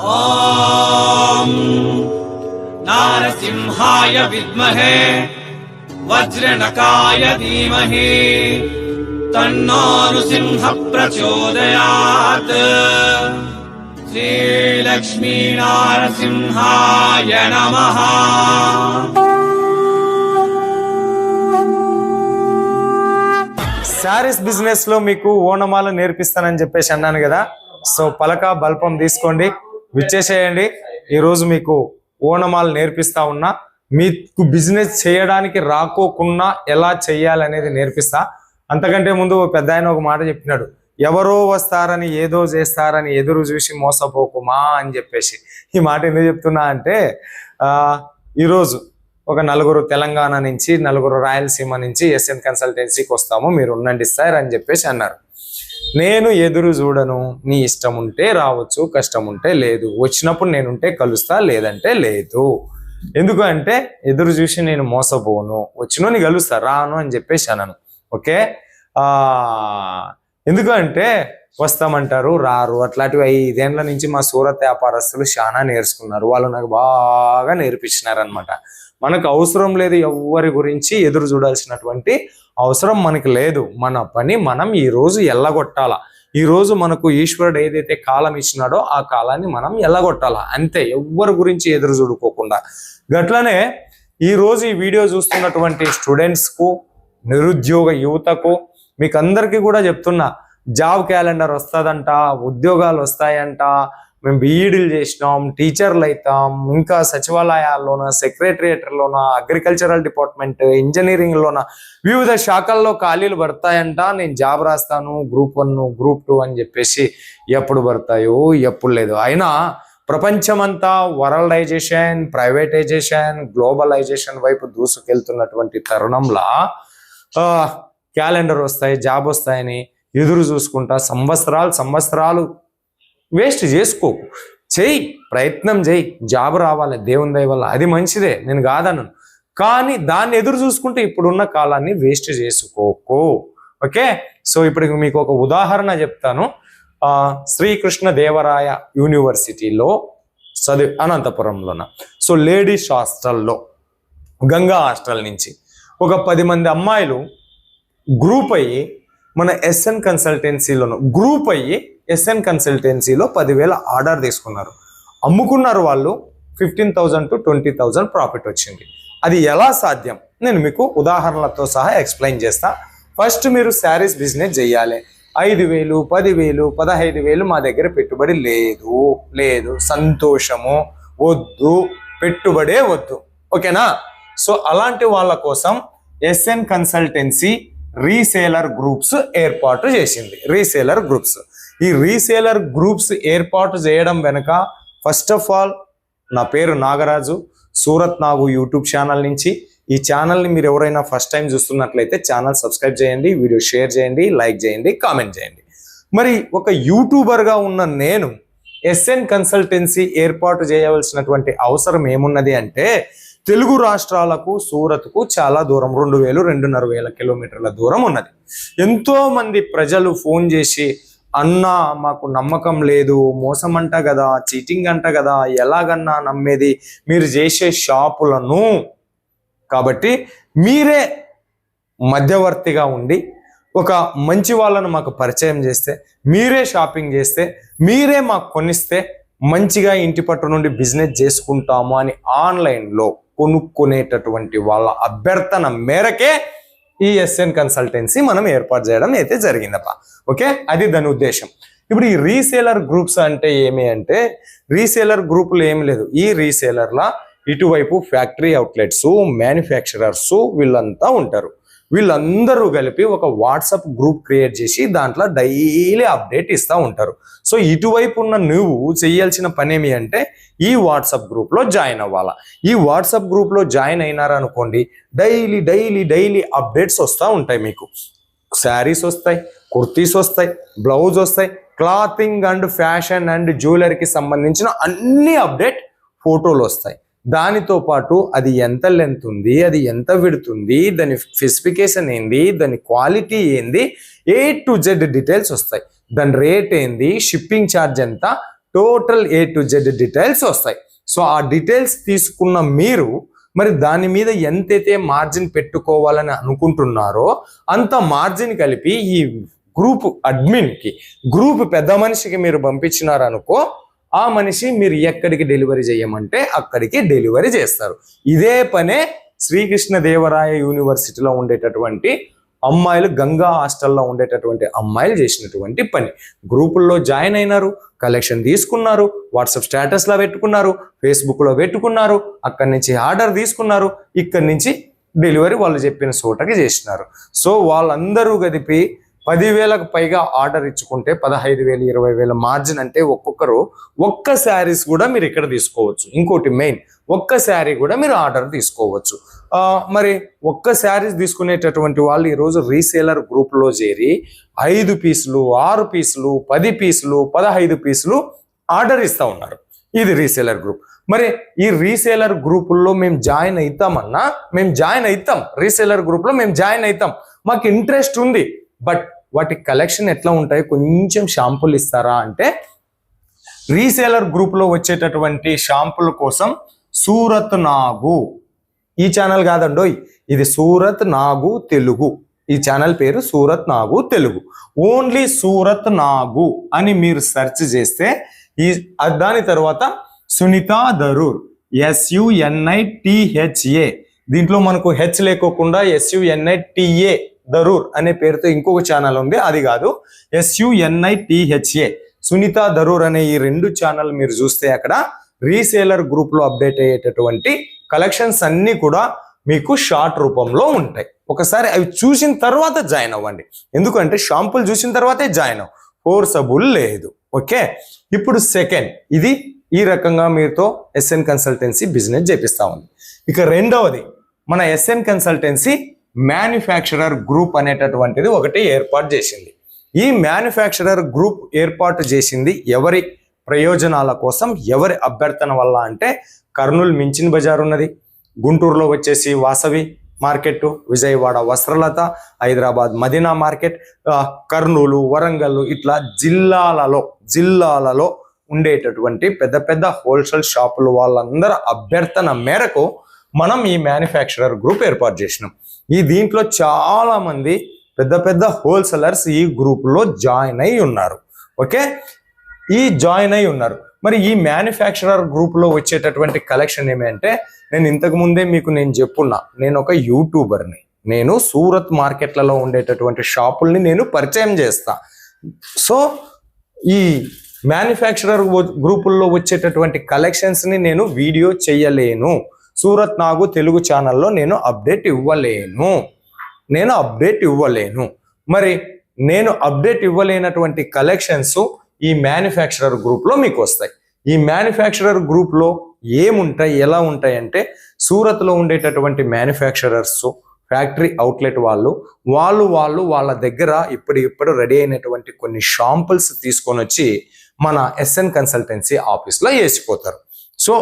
ఓం నారసింహాయ విద్మహే వజ్రనకాయ ధీమహి తన్నో నృసింహ ప్రచోదయాత్. శ్రీ లక్ష్మీ నారసింహాయ నమః. శారీస్ బిజినెస్ లో మీకు ఓనమాల నేర్పిస్తానని చెప్పేసి అన్నాను కదా. సో పలక బల్పం తీసుకోండి, విచ్చేసేయండి. ఈరోజు మీకు ఓనమాలు నేర్పిస్తా ఉన్నా. మీకు బిజినెస్ చేయడానికి రాకోకుండా ఎలా చెయ్యాలనేది నేర్పిస్తా. అంతకంటే ముందు పెద్ద ఆయన ఒక మాట చెప్పినాడు, ఎవరో వస్తారని ఏదో చేస్తారని ఎదురు చూసి మోసపోకుమా అని చెప్పేసి. ఈ మాట ఎందుకు చెప్తున్నా అంటే ఈరోజు ఒక నలుగురు తెలంగాణ నుంచి, నలుగురు రాయలసీమ నుంచి ఎస్ఎన్ కన్సల్టెన్సీకి వస్తాము, మీరు ఉండండి సార్ అని చెప్పేసి అన్నారు. నేను ఎదురు చూడను, నీ ఇష్టం ఉంటే రావచ్చు, కష్టం ఉంటే లేదు. వచ్చినప్పుడు నేనుంటే కలుస్తా, లేదంటే లేదు. ఎందుకు అంటే ఎదురు చూసి నేను మోసపోను, వచ్చినోని కలుస్తా, రాను అని చెప్పేసి అన్నాను. ఓకే, ఎందుకు అంటే వస్తామంటారు, రారు. అట్లాంటివి 5 ఏళ్ల నుంచి మా సూరత్ వ్యాపారస్తులు చాలా నేర్చుకున్నారు. వాళ్ళు నాకు బాగా నేర్పించినారు అనమాట. మనకు అవసరం లేదు ఎవరి గురించి ఎదురు చూడాల్సినటువంటి అవసరం మనకి లేదు. మన పని మనం ఈ రోజు ఎల్లగొట్టాలా. ఈ రోజు మనకు ఈశ్వరుడు ఏదైతే కాలం ఇచ్చినాడో ఆ కాలాన్ని మనం ఎల్లగొట్టాలా, అంతే. ఎవరి గురించి ఎదురు చూడుకోకుండా. గట్లనే ఈ రోజు ఈ వీడియో చూస్తున్నటువంటి స్టూడెంట్స్కు, నిరుద్యోగ యువతకు, మీకు అందరికీ కూడా చెప్తున్నా, జాబ్ క్యాలెండర్ వస్తుందంట, ఉద్యోగాలు వస్తాయంట, మేము బీఈడీలు చేసినాం, టీచర్లు అవుతాం, ఇంకా సచివాలయాల్లోన, సెక్రటరియట్లోన, అగ్రికల్చరల్ డిపార్ట్మెంట్, ఇంజనీరింగ్లోన వివిధ శాఖల్లో ఖాళీలు పడతాయంట. నేను జాబ్ రాస్తాను, గ్రూప్ 1, గ్రూప్ 2 అని చెప్పేసి ఎప్పుడు పడతాయో ఎప్పుడు లేదు. అయినా ప్రపంచమంతా వరల్డైజేషన్, ప్రైవేటైజేషన్, గ్లోబలైజేషన్ వైపు దూసుకెళ్తున్నటువంటి తరుణంలో క్యాలెండర్ వస్తాయి, జాబ్ వస్తాయని ఎదురు చూసుకుంటా సంవత్సరాలు వేస్ట్ చేసుకోకు. చెయ్యి, ప్రయత్నం చెయ్యి, జాబ్ రావాలి, దేవుని దయ వల్ల, అది మంచిదే, నేను కాదన్నాను. కానీ దాన్ని ఎదురు చూసుకుంటే ఇప్పుడున్న కాలాన్ని వేస్ట్ చేసుకోకు. ఓకే, సో ఇప్పుడు మీకు ఒక ఉదాహరణ చెప్తాను. శ్రీకృష్ణ దేవరాయ యూనివర్సిటీలో అనంతపురంలోన, సో లేడీస్ హాస్టల్లో, గంగా హాస్టల్ నుంచి ఒక 10 మంది అమ్మాయిలు గ్రూప్ అయ్యి మన ఎస్ఎన్ కన్సల్టెన్సీలోను గ్రూప్ అయ్యి ఎస్ఎన్ కన్సల్టెన్సీలో 10,000 ఆర్డర్ తీసుకున్నారు. అమ్ముకున్నారు. వాళ్ళు 15,000 to 20,000 ప్రాఫిట్ వచ్చింది. అది ఎలా సాధ్యం నేను మీకు ఉదాహరణలతో సహా ఎక్స్ప్లెయిన్ చేస్తా. ఫస్ట్ మీరు శారీస్ బిజినెస్ చేయాలి. 5,000, 10,000, 15,000 మా దగ్గర పెట్టుబడి లేదు. సంతోషము వద్దు, పెట్టుబడే వద్దు. ఓకేనా? సో అలాంటి వాళ్ళ కోసం ఎస్ఎన్ కన్సల్టెన్సీ రీసేలర్ గ్రూప్స్ ఏర్పాటు చేసింది. రీసేలర్ గ్రూప్స్, ఈ రీసేలర్ గ్రూప్స్ ఏర్పాటు చేయడం వెనుక ఫస్ట్ ఆఫ్ ఆల్ నా పేరు నాగరాజు, సూరత్ నాగు యూట్యూబ్ ఛానల్ నుంచి. ఈ ఛానల్ని మీరు ఎవరైనా ఫస్ట్ టైం చూస్తున్నట్లయితే ఛానల్ సబ్స్క్రైబ్ చేయండి, వీడియో షేర్ చేయండి, లైక్ చేయండి, కామెంట్ చేయండి. మరి ఒక యూట్యూబర్గా ఉన్న నేను ఎస్ఎన్ కన్సల్టెన్సీ ఏర్పాటు చేయవలసినటువంటి అవసరం ఏమున్నది అంటే, తెలుగు రాష్ట్రాలకు సూరత్కు చాలా దూరం, 2,000-2,500 కిలోమీటర్ల దూరం ఉన్నది. ఎంతో మంది ప్రజలు ఫోన్ చేసి, అన్నా మాకు నమ్మకం లేదు, మోసం అంట కదా, చీటింగ్ అంట కదా, ఎలాగన్నా నమ్మేది మీరు చేసే షాపులను. కాబట్టి మీరే మధ్యవర్తిగా ఉండి ఒక మంచి వాళ్ళను మాకు పరిచయం చేస్తే, మీరే షాపింగ్ చేస్తే, మీరే మాకు కొనిస్తే మంచిగా ఇంటి పట్టు నుండి బిజినెస్ చేసుకుంటాము అని ఆన్లైన్లో కొనుక్కునేటటువంటి వాళ్ళ అభ్యర్థన మేరకే ఈ ఎస్ఎన్ కన్సల్టెన్సీ మనం ఏర్పాటు చేయడం అయితే జరిగిందప్ప. ఓకే, అది దాని ఉద్దేశం. ఇప్పుడు ఈ రీసేలర్ గ్రూప్స్ అంటే ఏమి అంటే, రీసేలర్ గ్రూపులు ఏమి లేదు. ఈ రీసేలర్ల ఇటువైపు ఫ్యాక్టరీ అవుట్లెట్స్, మ్యానుఫ్యాక్చరర్స్ వీళ్ళంతా ఉంటారు. వీళ్ళందరూ కలిపి ఒక వాట్సాప్ గ్రూప్ క్రియేట్ చేసి దాంట్లో డైలీ అప్డేట్ ఇస్తూ ఉంటారు. సో ఇటువైపు ఉన్న నువ్వు చేయాల్సిన పని ఏమి అంటే, ఈ వాట్సాప్ గ్రూప్లో జాయిన్ అవ్వాలా. ఈ వాట్సాప్ గ్రూప్లో జాయిన్ అయినారనుకోండి, డైలీ అప్డేట్స్ వస్తూ ఉంటాయి. మీకు శారీస్ వస్తాయి, కుర్తీస్ వస్తాయి, బ్లౌజ్ వస్తాయి, క్లాతింగ్ అండ్ ఫ్యాషన్ అండ్ జ్యువెలరీకి సంబంధించిన అన్ని అప్డేట్ ఫోటోలు వస్తాయి. దానితో పాటు అది ఎంత లెంత్ ఉంది, అది ఎంత విడ్త్ ఉంది, దాని స్పెసిఫికేషన్ ఏంది, దాని క్వాలిటీ ఏంది, A to Z డీటెయిల్స్ వస్తాయి. దాని రేట్ ఏంది, షిప్పింగ్ ఛార్జ్ ఎంత, total A to Z details వస్తాయి. సో ఆ డీటెయిల్స్ తీసుకున్న మీరు మరి దాని మీద ఎంతైతే మార్జిన్ పెట్టుకోవాలని అనుకుంటున్నారో అంత మార్జిన్ కలిపి ఈ గ్రూప్ అడ్మిన్కి, గ్రూప్ పెద్ద మనిషికి మీరు పంపించినారనుకో, ఆ మనిషి మీరు ఎక్కడికి డెలివరీ చేయమంటే అక్కడికి డెలివరీ చేస్తారు. ఇదే పనే శ్రీకృష్ణదేవరాయ యూనివర్సిటీలో ఉండేటటువంటి అమ్మాయిలు, గంగా హాస్టల్లో ఉండేటటువంటి అమ్మాయిలు చేసినటువంటి పని. గ్రూపుల్లో జాయిన్ అయినారు, కలెక్షన్ తీసుకున్నారు, వాట్సాప్ స్టేటస్లో పెట్టుకున్నారు, ఫేస్బుక్లో పెట్టుకున్నారు, అక్కడి నుంచి ఆర్డర్ తీసుకున్నారు, ఇక్కడి నుంచి డెలివరీ వాళ్ళు చెప్పిన చోటకి చేసినారు. సో వాళ్ళందరూ కలిపి 10,000కు పైగా ఆర్డర్ ఇచ్చుకుంటే 15,000, 20,000 మార్జిన్ అంటే ఒక్కొక్కరు ఒక్క శారీస్ కూడా మీరు ఇక్కడ తీసుకోవచ్చు. ఇంకోటి మెయిన్, ఒక్క శారీ కూడా మీరు ఆర్డర్ తీసుకోవచ్చు. మరి ఒక్క శారీస్ తీసుకునేటటువంటి వాళ్ళు ఈరోజు రీసేలర్ గ్రూప్లో చేరి 5 పీసులు, 6 పీసులు, 10 పీసులు, 15 పీసులు ఆర్డర్ ఇస్తూ ఉన్నారు. ఇది రీసేలర్ గ్రూప్. మరి ఈ రీసేలర్ గ్రూపుల్లో మేము జాయిన్ అవుతామన్నా మేము జాయిన్ అవుతాం, రీసేలర్ గ్రూప్లో మేము జాయిన్ అవుతాం, మాకు ఇంట్రెస్ట్ ఉంది. బట్ వాటి కలెక్షన్ ఎట్లా ఉంటాయి, కొంచెం షాంపుల్ ఇస్తారా అంటే, రీసేలర్ గ్రూప్లో వచ్చేటటువంటి షాంపుల్ కోసం సూరత్ నాగు, ఈ ఛానల్ కాదండోయ్, ఇది సూరత్ నాగు తెలుగు, ఈ ఛానల్ పేరు సూరత్ నాగు తెలుగు. ఓన్లీ సూరత్ నాగు అని మీరు సెర్చ్ చేస్తే దాని తర్వాత సునీతా ధరూర్, SUNITHA, దీంట్లో మనకు హెచ్ లేకోకుండా SUNITA ధరూర్ అనే పేరుతో ఇంకొక ఛానల్ ఉంది, అది కాదు, SUNITHA సునీతా ధరూర్ అనే ఈ 2 ఛానల్ మీరు చూస్తే అక్కడ రీసేలర్ గ్రూప్లో అప్డేట్ అయ్యేటటువంటి కలెక్షన్స్ అన్నీ కూడా మీకు షార్ట్ రూపంలో ఉంటాయి. ఒకసారి అవి చూసిన తర్వాత జాయిన్ అవ్వండి, ఎందుకంటే షాంపుల్ చూసిన తర్వాతే జాయిన్ అవ్వ, ఫోర్సబుల్ లేదు. ఓకే, ఇప్పుడు సెకండ్, ఇది ఈ రకంగా మీతో SN కన్సల్టెన్సీ బిజినెస్ చేపిస్తా ఉంది. ఇక రెండవది, మన SN కన్సల్టెన్సీ మ్యానుఫ్యాక్చరర్ గ్రూప్ అనేటటువంటిది ఒకటి ఏర్పాటు చేసింది. ఈ మ్యానుఫ్యాక్చరర్ గ్రూప్ ఏర్పాటు చేసింది ఎవరి ప్రయోజనాల కోసం, ఎవరి అభ్యర్థన వల్ల అంటే, కర్నూలు మించిన బజార్ ఉన్నది, గుంటూరులో వచ్చేసి వాసవి మార్కెట్, విజయవాడ వస్త్రలత, హైదరాబాద్ మదీనా మార్కెట్, కర్నూలు, వరంగల్, ఇట్లా జిల్లాలలో ఉండేటటువంటి పెద్ద పెద్ద హోల్సేల్ షాపులు వాళ్ళందరూ అభ్యర్థన మేరకు మనం ఈ మ్యానుఫ్యాక్చరర్ గ్రూప్ ఏర్పాటు చేసినాం. దీంట్లో చాలా మంది పెద్ద పెద్ద హోల్సేలర్స్ ఈ గ్రూప్లో జాయిన్ అయి ఉన్నారు. ఓకే, జాయిన్ అయి ఉన్నారు. మరి ఈ మ్యానుఫ్యాక్చరర్ గ్రూప్లో వచ్చేటటువంటి కలెక్షన్ ఏమంటే, నేను ఇంతకు ముందే మీకు చెప్పున్నా, నేను ఒక యూట్యూబర్ని, నేను సూరత్ మార్కెట్లలో ఉండేటటువంటి షాపుల్ని నేను పరిచయం చేస్తా. సో ఈ మ్యానుఫ్యాక్చరర్ గ్రూపుల్లో వచ్చేటటువంటి కలెక్షన్స్ని నేను వీడియో చేయలేను, సూరత్ నాగు తెలుగు ఛానల్లో నేను అప్డేట్ ఇవ్వలేను. మరి నేను అప్డేట్ ఇవ్వలేనటువంటి కలెక్షన్స్ ఈ మ్యానుఫ్యాక్చరర్ గ్రూప్లో మీకు వస్తాయి. ఈ మ్యానుఫ్యాక్చరర్ గ్రూప్లో ఏముంటాయి, ఎలా ఉంటాయి అంటే, సూరత్లో ఉండేటటువంటి మ్యానుఫ్యాక్చరర్స్, ఫ్యాక్టరీ అవుట్లెట్ వాళ్ళ దగ్గర ఇప్పుడు రెడీ అయినటువంటి కొన్ని షాంపుల్స్ తీసుకొని వచ్చి మన SN కన్సల్టెన్సీ ఆఫీస్లో వేసిపోతారు. సో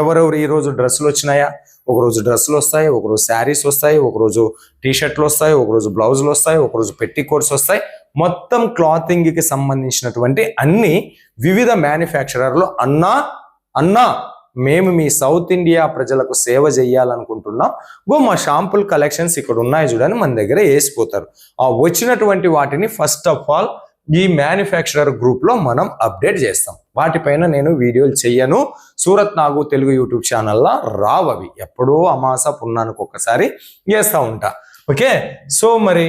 ఎవరెవరు ఈరోజు డ్రెస్సులు వచ్చినాయా, ఒకరోజు డ్రెస్సులు వస్తాయి, ఒకరోజు శారీస్ వస్తాయి, ఒకరోజు టీషర్ట్లు వస్తాయి, ఒకరోజు బ్లౌజులు వస్తాయి, ఒకరోజు పెట్టికోట్స్ వస్తాయి. మొత్తం క్లాతింగ్కి సంబంధించినటువంటి అన్ని వివిధ మ్యానుఫ్యాక్చరర్లు అన్నా మేము మీ సౌత్ ఇండియా ప్రజలకు సేవ చేయాలనుకుంటున్నాం, మా షాంపుల్ కలెక్షన్స్ ఇక్కడ ఉన్నాయి చూడని మన దగ్గర వేసిపోతారు. వచ్చినటువంటి వాటిని ఫస్ట్ ఆఫ్ ఆల్ ఈ మ్యానుఫ్యాక్చరర్ గ్రూప్లో మనం అప్డేట్ చేస్తాం. వాటిపైన నేను వీడియోలు చెయ్యను, సూరత్ నాగు తెలుగు యూట్యూబ్ ఛానల్లో రావవి, ఎప్పుడో అమాస పున్నానికి ఒక్కసారి చేస్తూ ఉంటా. ఓకే, సో మరి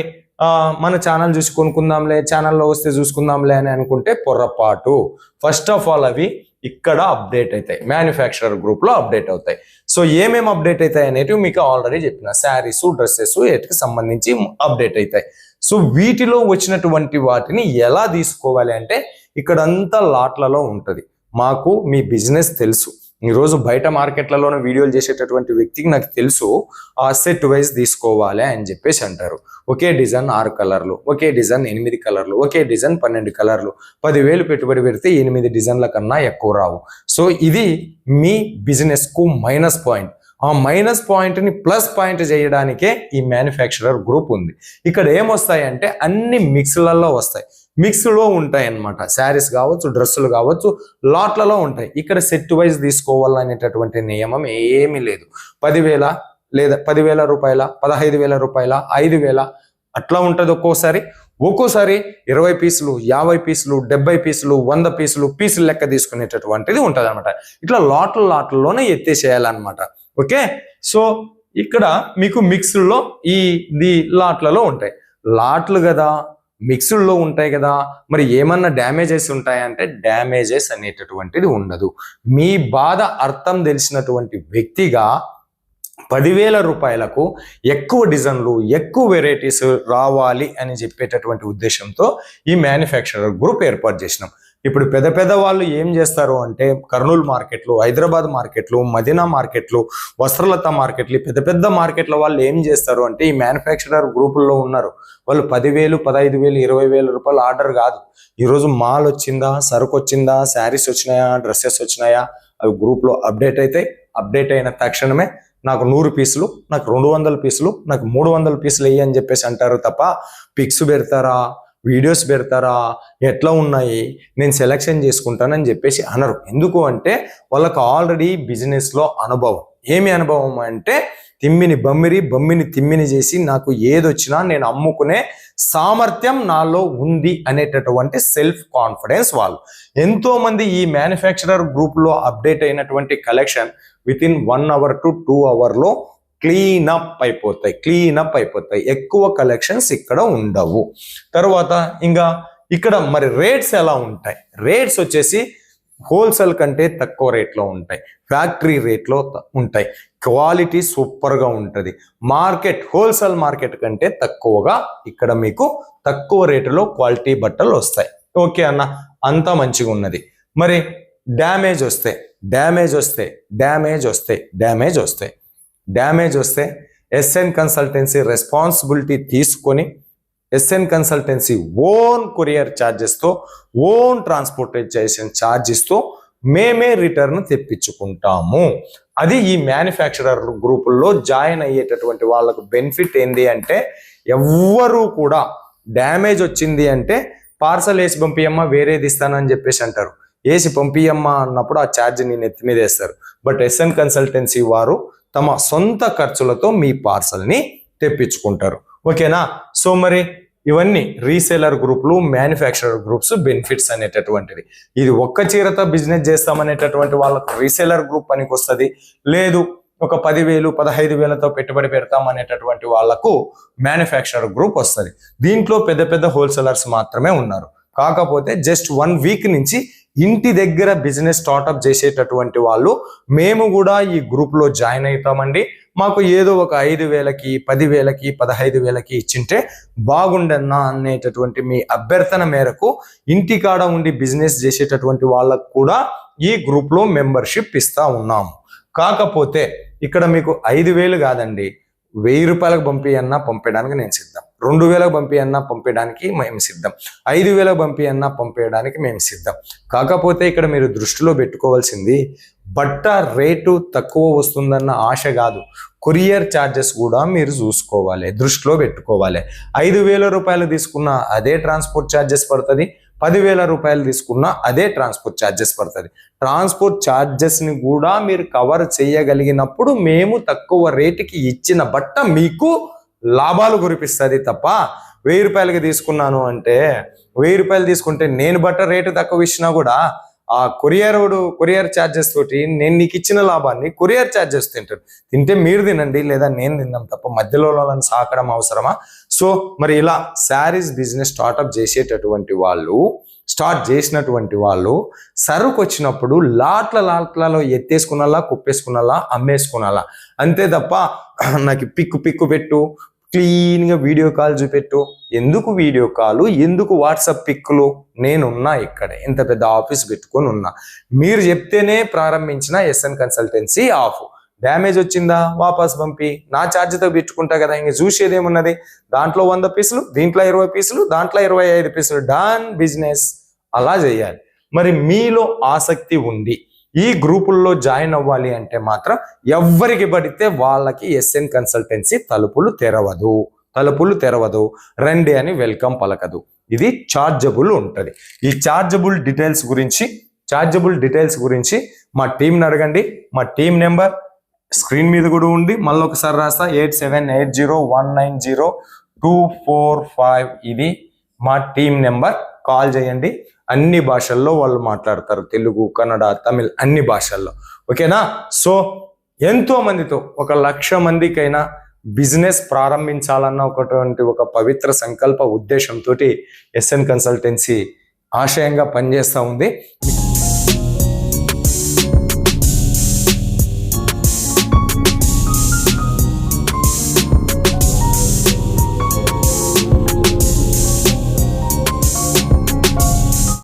మన ఛానల్ చూసి కొనుక్కుందాంలే, ఛానల్లో వస్తే చూసుకుందాంలే అని అనుకుంటే పొరపాటు. ఫస్ట్ ఆఫ్ ఆల్ అవి ఇక్కడ అప్డేట్ అవుతాయి, మ్యానుఫ్యాక్చరర్ గ్రూప్లో అప్డేట్ అవుతాయి. సో ఏమేమి అప్డేట్ అవుతాయి అనేటివి మీకు ఆల్రెడీ చెప్పిన, శారీస్, డ్రెస్సెస్ వీటికి సంబంధించి అప్డేట్ అవుతాయి. సో వీటిలో వచ్చినటువంటి వాటిని ఎలా తీసుకోవాలి అంటే, ఇక్కడంతా లాట్లలో ఉంటుంది. మాకు మీ బిజినెస్ తెలుసు, ఈరోజు బయట మార్కెట్లలోనే వీడియోలు చేసేటటువంటి వ్యక్తికి నాకు తెలుసు సెట్ వైజ్ తీసుకోవాలి అని చెప్పేసి అంటారు. ఒకే డిజైన్ 6 కలర్లు, ఒకే డిజైన్ 8 కలర్లు, ఒకే డిజైన్ 12 కలర్లు, 10,000 పెట్టుబడి పెడితే 8 డిజైన్ల కన్నా ఎక్కువ రావు. సో ఇది మీ బిజినెస్కు మైనస్ పాయింట్. ఆ మైనస్ పాయింట్ని ప్లస్ పాయింట్ చేయడానికే ఈ మ్యానుఫ్యాక్చరర్ గ్రూప్ ఉంది. ఇక్కడ ఏమొస్తాయంటే అన్ని మిక్స్లలో వస్తాయి. మిక్స్లో ఉంటాయి అన్నమాట. శారీస్ కావచ్చు, డ్రెస్సులు కావచ్చు, లాట్లలో ఉంటాయి. ఇక్కడ సెట్ వైజ్ తీసుకోవాలనేటటువంటి నియమం ఏమీ లేదు. 10,000 లేదా 10,000 రూపాయల, 15,000 రూపాయల, 5,000 అట్లా ఉంటుంది. ఒక్కోసారి 20 పీసులు, 50 పీసులు, 70 పీసులు, 100 పీసులు లెక్క తీసుకునేటటువంటిది ఉంటుంది అనమాట. ఇట్లా లాట్లలోనే ఎత్తేసేయాలన్నమాట. ఓకే, సో ఇక్కడ మీకు మిక్స్డ్లో ఈ లాట్లలో ఉంటాయి. లాట్లు కదా, మిక్స్డ్లో ఉంటాయి కదా, మరి ఏమన్నా డ్యామేజెస్ ఉంటాయంటే డ్యామేజెస్ అనేటటువంటిది ఉండదు. మీ బాధ అర్థం తెలిసినటువంటి వ్యక్తిగా 10,000 రూపాయలకు ఎక్కువ డిజైన్లు, ఎక్కువ వెరైటీస్ రావాలి అని చెప్పేటటువంటి ఉద్దేశంతో ఈ మ్యానుఫ్యాక్చరర్ గ్రూప్ ఏర్పాటు చేసినాం. ఇప్పుడు పెద్ద వాళ్ళు ఏం చేస్తారు అంటే కర్నూలు మార్కెట్లు, హైదరాబాద్ మార్కెట్లు, మదీనా మార్కెట్లు, వస్త్రలత మార్కెట్లు, పెద్ద మార్కెట్ల వాళ్ళు ఏం చేస్తారు అంటే ఈ మ్యానుఫ్యాక్చరర్ గ్రూపుల్లో ఉన్నారు. వాళ్ళు 10,000, 15,000, 20,000 రూపాయలు ఆర్డర్ కాదు. ఈరోజు మాల్ వచ్చిందా, సరుకు వచ్చిందా, శారీస్ వచ్చినాయా, డ్రెస్సెస్ వచ్చినాయా, అవి గ్రూప్లో అప్డేట్ అవుతాయి. అప్డేట్ అయిన తక్షణమే నాకు 100 పీసులు, నాకు 200 పీసులు, నాకు 300 పీసులు వెయ్యి అని చెప్పేసి అంటారు తప్ప పిక్స్ పెడతారా, వీడియోస్ పెడతారా, ఎట్లా ఉన్నాయి, నేను సెలెక్షన్ చేసుకుంటానని చెప్పేసి అనరు. ఎందుకు అంటే వాళ్ళకు ఆల్రెడీ బిజినెస్లో అనుభవం. ఏమి అనుభవం అంటే తిమ్మిని బమ్మిని తిమ్మిని చేసి నాకు ఏదొచ్చినా నేను అమ్ముకునే సామర్థ్యం నాలో ఉంది అనేటటువంటి సెల్ఫ్ కాన్ఫిడెన్స్ వాళ్ళు. ఎంతో మంది ఈ మ్యానుఫ్యాక్చరర్ గ్రూప్లో అప్డేట్ అయినటువంటి collection within 1 hour to 2 hours cleanup అయిపోతాయి. ఎక్కువ కలెక్షన్స్ ఇక్కడ ఉండవు. తర్వాత ఇంకా ఇక్కడ మరి రేట్స్ ఎలా ఉంటాయి? రేట్స్ వచ్చేసి హోల్సేల్ కంటే తక్కువ రేట్లో ఉంటాయి, ఫ్యాక్టరీ రేట్లో ఉంటాయి, క్వాలిటీ సూపర్గా ఉంటుంది. హోల్సేల్ మార్కెట్ కంటే తక్కువగా ఇక్కడ మీకు తక్కువ రేటులో క్వాలిటీ బట్టలు వస్తాయి. ఓకే అన్న, అంతా మంచిగా ఉన్నది. మరి డ్యామేజ్ వస్తే ఎస్ఎన్ కన్సల్టెన్సీ రెస్పాన్సిబిలిటీ తీసుకొని ఎస్ఎన్ కన్సల్టెన్సీ ఓన్ కొరియర్ ఛార్జెస్తో, ఓన్ ట్రాన్స్పోర్టేషన్ ఛార్జెస్తో మేమే రిటర్న్ తెప్పించుకుంటాము. అది ఈ మ్యానుఫ్యాక్చరర్ గ్రూపుల్లో జాయిన్ అయ్యేటటువంటి వాళ్ళకు బెనిఫిట్ ఏంది అంటే ఎవ్వరూ కూడా డ్యామేజ్ వచ్చింది అంటే పార్సల్ వేసి పంపియమ్మా, వేరేది ఇస్తానని చెప్పేసి అంటారు. వేసి పంపియమ్మా అన్నప్పుడు ఆ ఛార్జ్ నేను ఎత్తి మీద వేస్తారు. బట్ ఎస్ఎన్ కన్సల్టెన్సీ వారు తమ సొంత ఖర్చులతో మీ పార్సల్ని తెప్పించుకుంటారు. ఓకేనా? సో మరి ఇవన్నీ రీసేలర్ గ్రూప్లు, మ్యానుఫ్యాక్చరర్ గ్రూప్స్ బెనిఫిట్స్ అనేటటువంటిది. ఇది ఒక్క చీరతో బిజినెస్ చేస్తామనేటటువంటి వాళ్ళకు రీసేలర్ గ్రూప్ పనికి వస్తుంది. లేదు ఒక 10,000, 15,000తో పెట్టుబడి పెడతామనేటటువంటి వాళ్లకు మ్యానుఫ్యాక్చరర్ గ్రూప్ వస్తుంది. దీంట్లో పెద్ద హోల్సేలర్స్ మాత్రమే ఉన్నారు. కాకపోతే జస్ట్ 1 వీక్ నుంచి ఇంటి దగ్గర బిజినెస్ స్టార్ట్అప్ చేసేటటువంటి వాళ్ళు మేము కూడా ఈ గ్రూప్లో జాయిన్ అవుతామండి, మాకు ఏదో ఒక 5,000కి, 10,000కి, 15,000కి ఇచ్చింటే బాగుండన్నా అనేటటువంటి మీ అభ్యర్థన మేరకు ఇంటికాడ ఉండి బిజినెస్ చేసేటటువంటి వాళ్ళకు కూడా ఈ గ్రూప్లో మెంబర్షిప్ ఇస్తా ఉన్నాము. కాకపోతే ఇక్కడ మీకు 5,000 కాదండి, 1,000 రూపాయలకు పంపియన్నా పంపించడానికి నేను సిద్ధం, 2,000కు పంపియన్నా పంపించడానికి మేము సిద్ధం, 5,000కు పంపియన్నా పంపించడానికి మేము సిద్ధం. కాకపోతే ఇక్కడ మీరు దృష్టిలో పెట్టుకోవాల్సింది బట్ట రేటు తక్కువ వస్తుందన్న ఆశ కాదు, కొరియర్ ఛార్జెస్ కూడా మీరు చూసుకోవాలి, దృష్టిలో పెట్టుకోవాలి. 5,000 రూపాయలు తీసుకున్న అదే ట్రాన్స్పోర్ట్ ఛార్జెస్ పడుతుంది, 10,000 రూపాయలు తీసుకున్నా అదే ట్రాన్స్పోర్ట్ ఛార్జెస్ పడుతుంది. ట్రాన్స్పోర్ట్ ఛార్జెస్ని కూడా మీరు కవర్ చేయగలిగినప్పుడు మేము తక్కువ రేటుకి ఇచ్చిన బట్ట మీకు లాభాలు కురిపిస్తుంది తప్ప 1,000 రూపాయలకి తీసుకున్నాను అంటే 1,000 రూపాయలు తీసుకుంటే నేను బట్ట రేటు తక్కువ ఇచ్చినా కూడా ఆ కొరియర్ ఛార్జెస్ తోటి నేను నీకు ఇచ్చిన లాభాన్ని కొరియర్ ఛార్జెస్ తింటే మీరు తినండి, లేదా నేను తిందాం తప్ప మధ్యలో వాళ్ళని సాకడం అవసరమా? సో మరి ఇలా శారీస్ బిజినెస్ స్టార్ట్ చేసినటువంటి వాళ్ళు సరుకు వచ్చినప్పుడు లాట్లలో ఎత్తేసుకున్నాలా, కుప్పేసుకున్నాలా, అమ్మేసుకున్నాలా, అంతే తప్ప నాకు పిక్కు పెట్టు, క్లీన్గా వీడియో కాల్ చూపెట్టు. ఎందుకు వీడియో కాలు, ఎందుకు వాట్సాప్ పిక్కులు? నేనున్నా ఇక్కడ, ఇంత పెద్ద ఆఫీస్ పెట్టుకొని ఉన్నా. మీరు చెప్తేనే ప్రారంభించిన ఎస్ఎన్ కన్సల్టెన్సీ ఆఫ్. డ్యామేజ్ వచ్చిందా వాపస్ పంపి నా ఛార్జ్తో పెట్టుకుంటా కదా, ఇంక చూసేది ఏమున్నది? దాంట్లో 100 పీసులు, దీంట్లో 20 పీసులు, దాంట్లో 25 పీసులు, డన్ బిజినెస్. అలా చేయాలి. మరి మీలో ఆసక్తి ఉంది ఈ గ్రూపుల్లో జాయిన్ అవ్వాలి అంటే మాత్రం ఎవరికి పడితే వాళ్ళకి ఎస్ఎన్ కన్సల్టెన్సీ తలుపులు తెరవదు. తలుపులు తెరవదు, రండి అని వెల్కమ్ పలకదు. ఇది చార్జబుల్ ఉంటుంది. ఈ చార్జబుల్ డీటెయిల్స్ గురించి మా టీంని అడగండి. మా టీం నెంబర్ స్క్రీన్ మీద కూడా ఉంది, మళ్ళీ ఒకసారి రాస్తా 8780190245. ఇది మా టీం నెంబర్. కాల్ చేయండి. అన్ని భాషల్లో వాళ్ళు మాట్లాడతారు, తెలుగు, కన్నడ, తమిళ్, అన్ని భాషల్లో. ఓకేనా? సో ఎంతో మందితో 1,00,000 మందికైనా బిజినెస్ ప్రారంభించాలన్న ఒక పవిత్ర సంకల్ప ఉద్దేశంతో ఎస్ఎన్ కన్సల్టెన్సీ ఆశయంగా పనిచేస్తూ ఉంది.